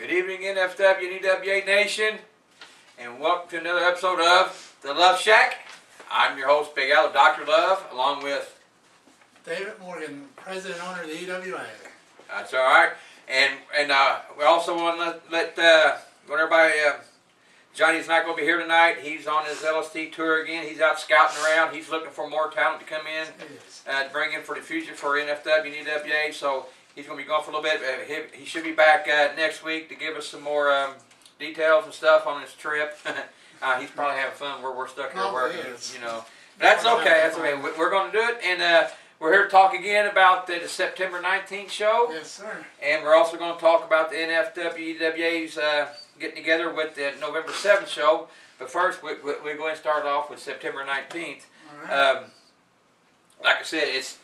Good evening, NFW and EWA Nation, and welcome to another episode of The Love Shack. I'm your host, Big Al, Dr. Love, along with David Morgan, President and owner of the EWA. That's all right. And we also want to let everybody, Johnny's not going to be here tonight. He's on his LST tour again. He's out scouting around. He's looking for more talent to come in, to bring in for the future for NFW and EWA. So he's going to be gone for a little bit. He should be back next week to give us some more details and stuff on his trip. He's probably having fun. We're stuck here working, you know. But that's okay. That's okay. We're going to do it, and we're here to talk again about the September 19th show. Yes, sir. And we're also going to talk about the NFW EWA's getting together with the November 7th show. But first, we're going to start off with September 19th. All right. Like I said, it's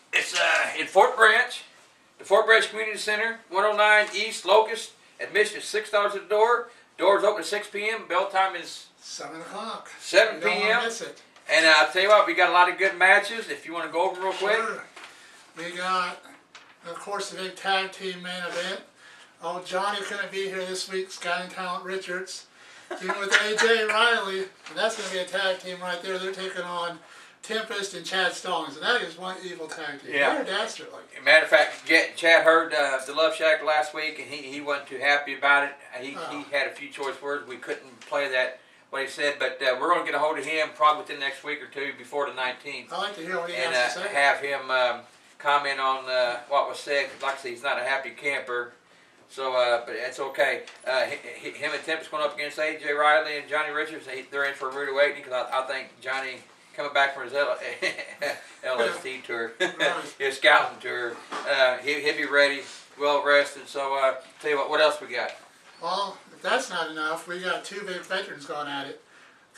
in Fort Branch. The Fort Branch Community Center, 109 East Locust. Admission is $6 at the door. Doors open at 6 p.m. Bell time is 7 o'clock. 7 You don't p.m. want to miss it. And I'll tell you what, we got a lot of good matches. If you want to go over real quick. Sure. We got, of course, the big tag team main event. Oh, Johnny couldn't be here this week. Sky and Talent Richards. Teaming with AJ Riley. And that's going to be a tag team right there. They're taking on Tempest and Chad Stallings, and that is one evil tag team. Yeah. They're dastardly. Matter of fact, Chad heard the Love Shack last week, and he wasn't too happy about it. He had a few choice words. We couldn't play that, what he said, but we're going to get a hold of him probably within the next week or two before the 19th. I like to hear what he and has to say. have him comment on what was said. Like I said, he's not a happy camper, so but it's okay. Him and Tempest going up against AJ Riley and Johnny Richards. They're in for a rude awakening because I think Johnny, coming back from his LST tour, his scouting tour, he'll be ready, well rested. So tell you what else we got? Well, if that's not enough, we got two big veterans going at it.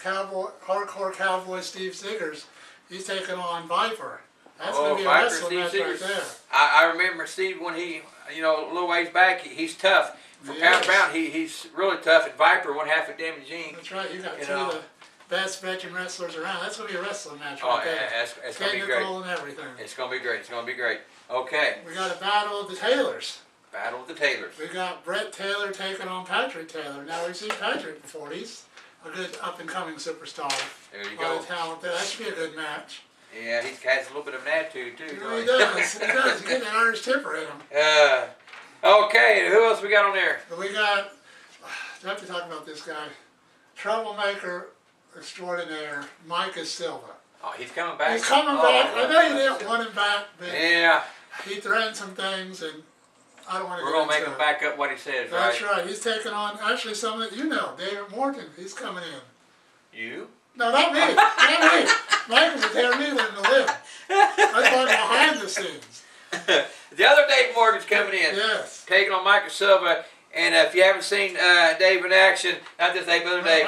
Hardcore cowboy Steve Ziggers, he's taking on Viper. That's going to be a wrestling match right there. I remember Steve when he, a little ways back, he's tough. For pound for pound, he's really tough. And Viper, one half of Damage Inc. That's right. You got two of the best veteran wrestlers around. That's going to be a wrestling match right there. It's going to be great. And everything. It's going to be great. It's going to be great. Okay. We got a battle of the Taylors. Battle of the Taylors. We got Brett Taylor taking on Patrick Taylor. Now, we've seen Patrick before. He's a good up-and-coming superstar. There you go. A lot go. of talent there. That should be a good match. Yeah, he has a little bit of an attitude, too. He does. He does. He's getting that Irish temper in him. Okay, who else we got on there? We got, I have to talk about this guy, troublemaker extraordinaire, Micah Silva. Oh, he's coming back? He's coming back. I know you didn't want him back, but yeah, he threatened some things, and I don't want to We're going to make him back up what he says, That's right. He's taking on, actually, someone that you know, David Morton. He's coming in. You? No, not me. Not me. Michael's a tear me letting to live. I'm talking behind the scenes. The other Dave Morgan's coming in. Yes. Taking on Micah Silva. And if you haven't seen Dave in action, not this Dave, but other Dave,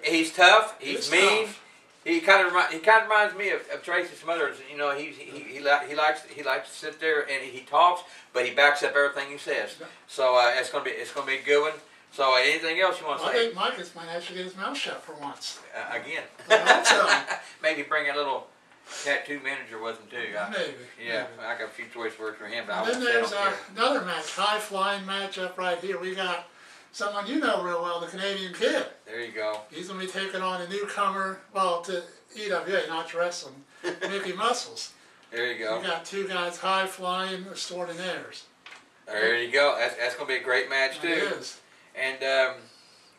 he's tough. He's mean. Tough. He kind of reminds me of Tracy Smothers. He likes to sit there and he talks, but he backs up everything he says. So it's gonna be a good one. So anything else you want to say? I think Micah might actually get his mouth shut for once. Again. I hope so. Maybe bring a little tattoo manager with him too. Maybe. Yeah, maybe. I got a few choice words for him. But then there's another match, high-flying matchup right here. We got someone you know real well, the Canadian Kid. There you go. He's going to be taking on a newcomer, well, to EWA, not to wrestling, Mickey Muscles. There you go. We got two guys high-flying, extraordinaires. There you go. That's going to be a great match too. It is. And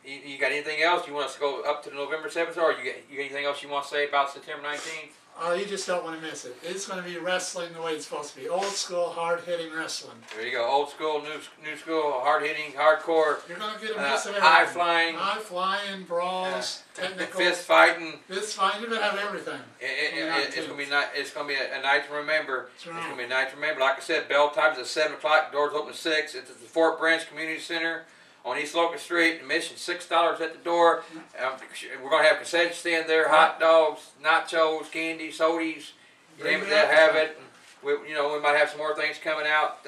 you got anything else you want us to go up to November 7th, or you got anything else you want to say about September 19th? Oh, you just don't want to miss it. It's going to be wrestling the way it's supposed to be. Old school, hard-hitting wrestling. There you go. Old school, new school, hard-hitting, hardcore. You're going to get a mix of everything. High-flying. High-flying, brawls, technical. Fist fighting. Fist fighting. You're going to have everything. It's going to be a night to remember. That's right. It's going to be a night to remember. Like I said, bell times at 7 o'clock. Doors open at 6. It's at the Fort Branch Community Center on East Locust Street. Admission $6 at the door. We're going to have a concession stand there. Hot dogs, nachos, candy, sodas. They'll have it. We might have some more things coming out.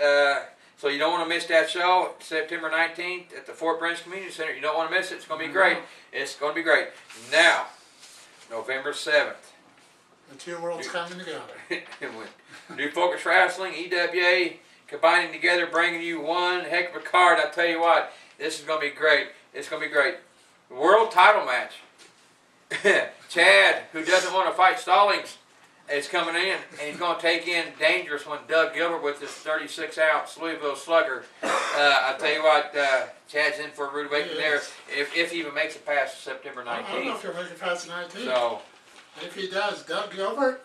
So you don't want to miss that show, September 19th at the Fort Branch Community Center. You don't want to miss it. It's going to be great. It's going to be great. Now, November 7th. The two worlds coming together. New Focus Wrestling, EWA, combining together, bringing you one heck of a card. I tell you what, This is going to be great. It's going to be great. World title match. Chad, who doesn't want to fight Stallings, is coming in, and he's going to take in Dangerous One, Doug Gilbert, with this 36-ounce Louisville Slugger. I tell you what, Chad's in for a rude awakening there, if he even makes it past September 19th. I don't know if he'll make it past the 19th. So, if he does, Doug Gilbert,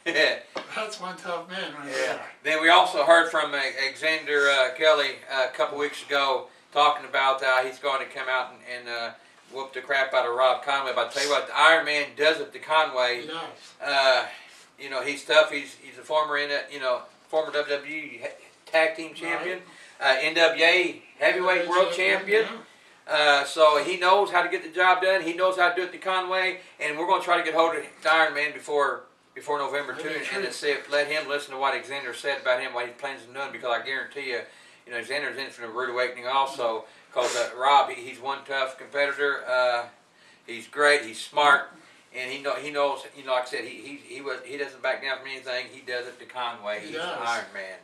that's one tough man right there. Then we also heard from Xander Kelly a couple weeks ago talking about he's going to come out and whoop the crap out of Rob Conway. But I tell you what, the Iron Man does it to Conway. He does. You know, he's tough. He's a former former WWE tag team champion, NWA heavyweight world champion. So he knows how to get the job done. He knows how to do it to Conway, and we're going to try to get hold of the Iron Man before November 2, and see let him listen to what Xander said about him, what he plans on doing. Because I guarantee you, Xander's in for a rude awakening also. Because Rob, he's one tough competitor. He's great. He's smart, and he knows. Like I said, he doesn't back down from anything. He does it to Conway. He's an Iron Man.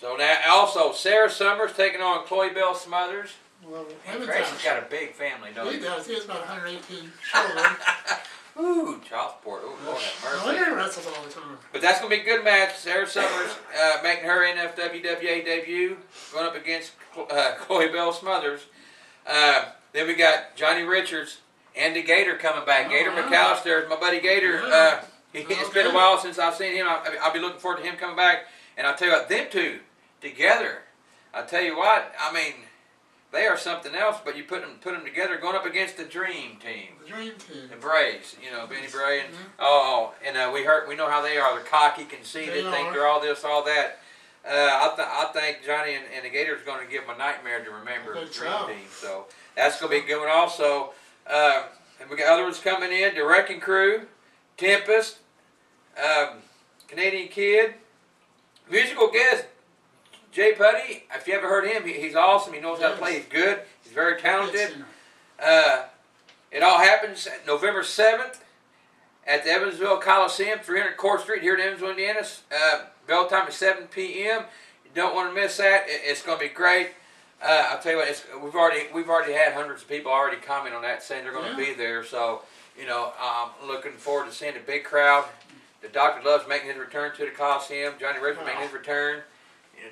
So now also Sarah Summers taking on Chloe Bell Smothers. Well, Grayson got a big family, don't he? He does. He has about 118 children. Ooh, child support. Oh, Lord have mercy. No, he wrestles all the time. But that's going to be a good match. Sarah Summers making her NFWWA debut, going up against Chloe Bell Smothers. Then we got Johnny Richards and the Gator coming back. Gator McAllister, my buddy Gator. It's been a while since I've seen him. I'll be looking forward to him coming back. And I'll tell you what, them two together, I'll tell you what, I mean, they are something else, but you put them together, going up against the Dream Team. The Dream Team. The Braves, Benny Bray, and we know how they are. They're cocky, conceited, think they're all this, all that. I think Johnny and the Gators are going to give them a nightmare to remember, the Dream Team. So that's going to be a good one also. And we got other ones coming in: the Wrecking Crew, Tempest, Canadian Kid, musical guest Jay Putty. If you ever heard him, he's awesome. He knows how to play. He's good. He's very talented. It all happens November 7th at the Evansville Coliseum, 300 Court Street here in Evansville, Indiana. Bell time is 7 p.m. You don't want to miss that. It's going to be great. I'll tell you what, we've already had hundreds of people already comment on that, saying they're going to be there. So, I'm looking forward to seeing a big crowd. The Dr. Love's making his return to the Coliseum. Johnny Richards making his return.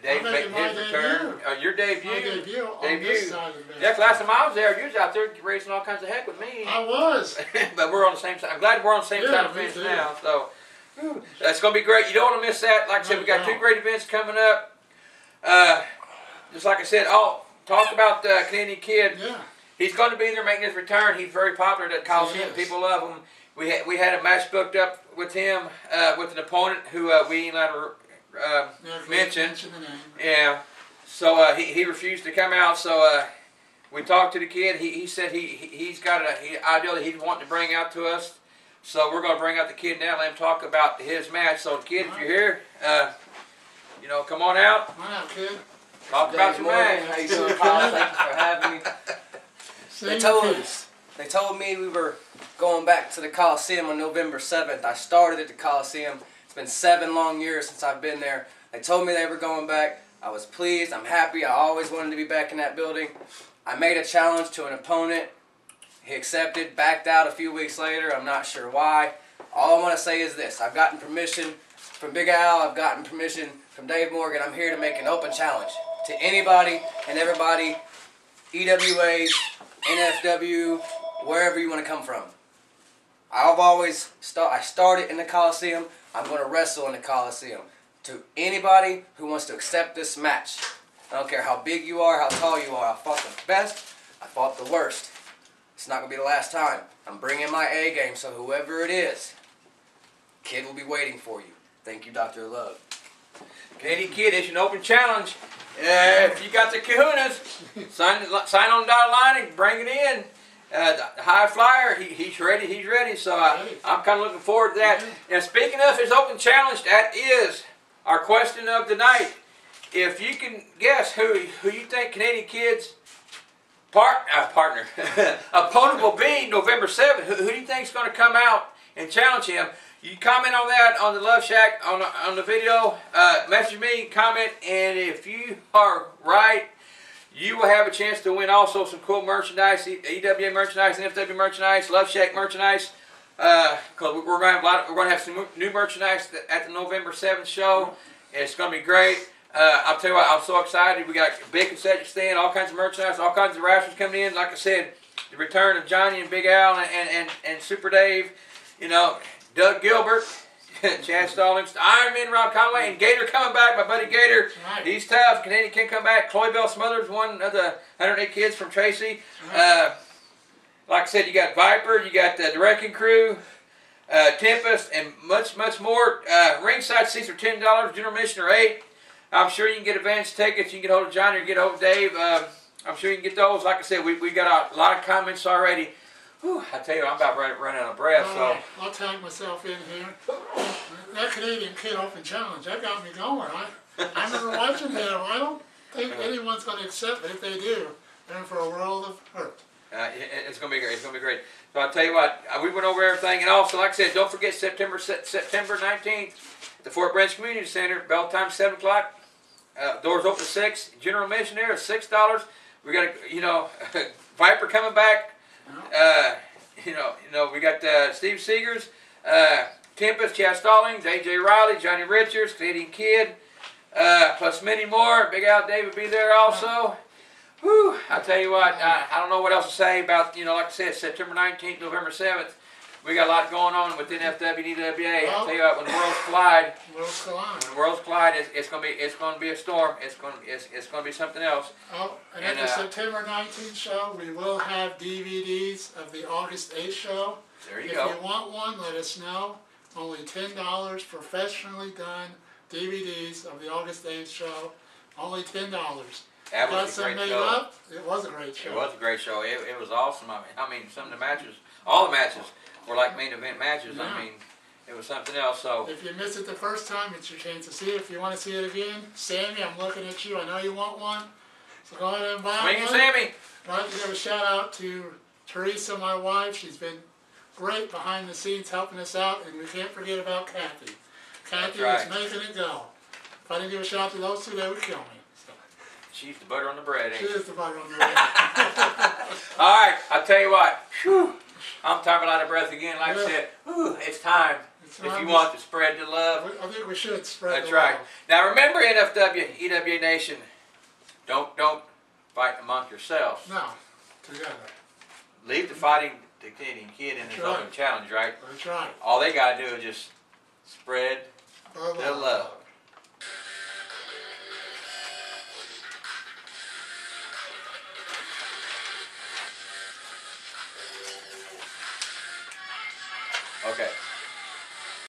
Dave's making his return. Your debut. My debut on this side of the bench. Yeah, last time I was there, you was out there raising all kinds of heck with me. I was. But we're on the same side. I'm glad we're on the same side of the fence now. So that's going to be great. You don't want to miss that. Like I said, we got two great events coming up. Just like I said, talk about Canadian Kid. Yeah. He's going to be there making his return. He's very popular at Coliseum. People love him. We had a match booked up with him with an opponent who we ain't allowed to mention. Yeah. So he refused to come out. So we talked to the kid. He said he's got an idea that he's wanting to bring out to us. So we're going to bring out the kid now and let him talk about his match. So kid, if you're here, come on out. Come on out, kid. Talk about your match. How you doing, Kyle? Thank you for having me. They told me we were going back to the Coliseum on November 7th. I started at the Coliseum. It's been 7 long years since I've been there. They told me they were going back. I was pleased. I'm happy. I always wanted to be back in that building. I made a challenge to an opponent. He accepted, backed out a few weeks later. I'm not sure why. All I want to say is this. I've gotten permission from Big Al. I've gotten permission from Dave Morgan. I'm here to make an open challenge to anybody and everybody, EWA, NFW, wherever you want to come from. I started in the Coliseum. I'm going to wrestle in the Coliseum. To anybody who wants to accept this match, I don't care how big you are, how tall you are. I fought the best. I fought the worst. It's not going to be the last time. I'm bringing my A game, so whoever it is, kid will be waiting for you. Thank you, Dr. Love. Canadian Kid, it's an open challenge. If you got the kahunas, sign on the dotted line and bring it in. The high flyer, he's ready. He's ready. So I'm kind of looking forward to that. And speaking of his open challenge, that is our question of the night. If you can guess who you think Canadian Kid's partner, opponent will be November 7th, who do you think is going to come out and challenge him? You comment on that on the Love Shack on the video. Message me, comment, and if you are right, you will have a chance to win also some cool merchandise, EWA merchandise, NFW merchandise, Love Shack merchandise. Because we're going to have some new merchandise at the November 7th show. It's going to be great. I'll tell you what, I'm so excited. We got a big concession stand, all kinds of merchandise, all kinds of wrestlers coming in. Like I said, the return of Johnny and Big Al and Super Dave. You know, Doug Gilbert. Chad Stallings, Iron Man Rob Conway, and Gator coming back. My buddy Gator, Right. he's tough. Canadian can come back. Chloe Bell Smothers, one of the 108 kids from Tracy. Right. Like I said, you got Viper, you got the Wrecking Crew, Tempest, and much more. Ringside seats are $10. General admission are $8. I'm sure you can get advance tickets. You can get hold of Johnny or get hold of Dave. I'm sure you can get those. Like I said, we got a lot of comments already. Whew, I tell you, I'm about ready to run out of breath. So I'll tag myself in here. That Canadian Kid Open Challenge, that got me going. I remember watching him. I don't think anyone's going to accept it. If they do, they're in for a world of hurt. it's going to be great. It's going to be great. So I'll tell you what, we went over everything. And also, like I said, don't forget September 19th, the Fort Branch Community Center. Bell time 7 o'clock. Doors open at 6. General admission there is $6. We got Viper coming back. We got Steve Seegers, Tempest, Chad Stallings, AJ Riley, Johnny Richards, Canadian Kid, plus many more. Big Al Dave will be there also. Whew, I'll tell you what, I don't know what else to say about, like I said, September 19th, November 7th. We got a lot going on within FW and EWA. I'll tell you what, when the worlds collide, it's going to be a storm. It's going to be something else. Oh, and at the September 19th show, we will have DVDs of the August 8th show. There you go. If you want one, let us know. Only $10, professionally done DVDs of the August 8th show. Only $10. That was a great show. Up. It was a great show. It was a great show. It was awesome. I mean, some of the matches, all the matches, were like main event matches. Yeah. I mean, it was something else. So if you missed it the first time, it's your chance to see it. If you want to see it again, Sammy, I'm looking at you. I know you want one. So go ahead and buy one. swinging Sammy. I'd like to give a shout out to Teresa, my wife. She's been great behind the scenes helping us out, and we can't forget about Kathy. Kathy is making it go. If I didn't give a shout out to those two, they would kill me. So. She's the butter on the bread, ain't She she? is the butter on the bread. All right, I'll tell you what. Whew, I'm talking out of breath again. Like I said, it's time. If you want to spread the love. I think we should spread That's the right. love. Now remember, NFW, EWA Nation, don't fight among yourselves. No, together. Leave the fighting to Canadian Kid in his That's own right. challenge, right? That's right. All they got to do is just spread the love. Okay.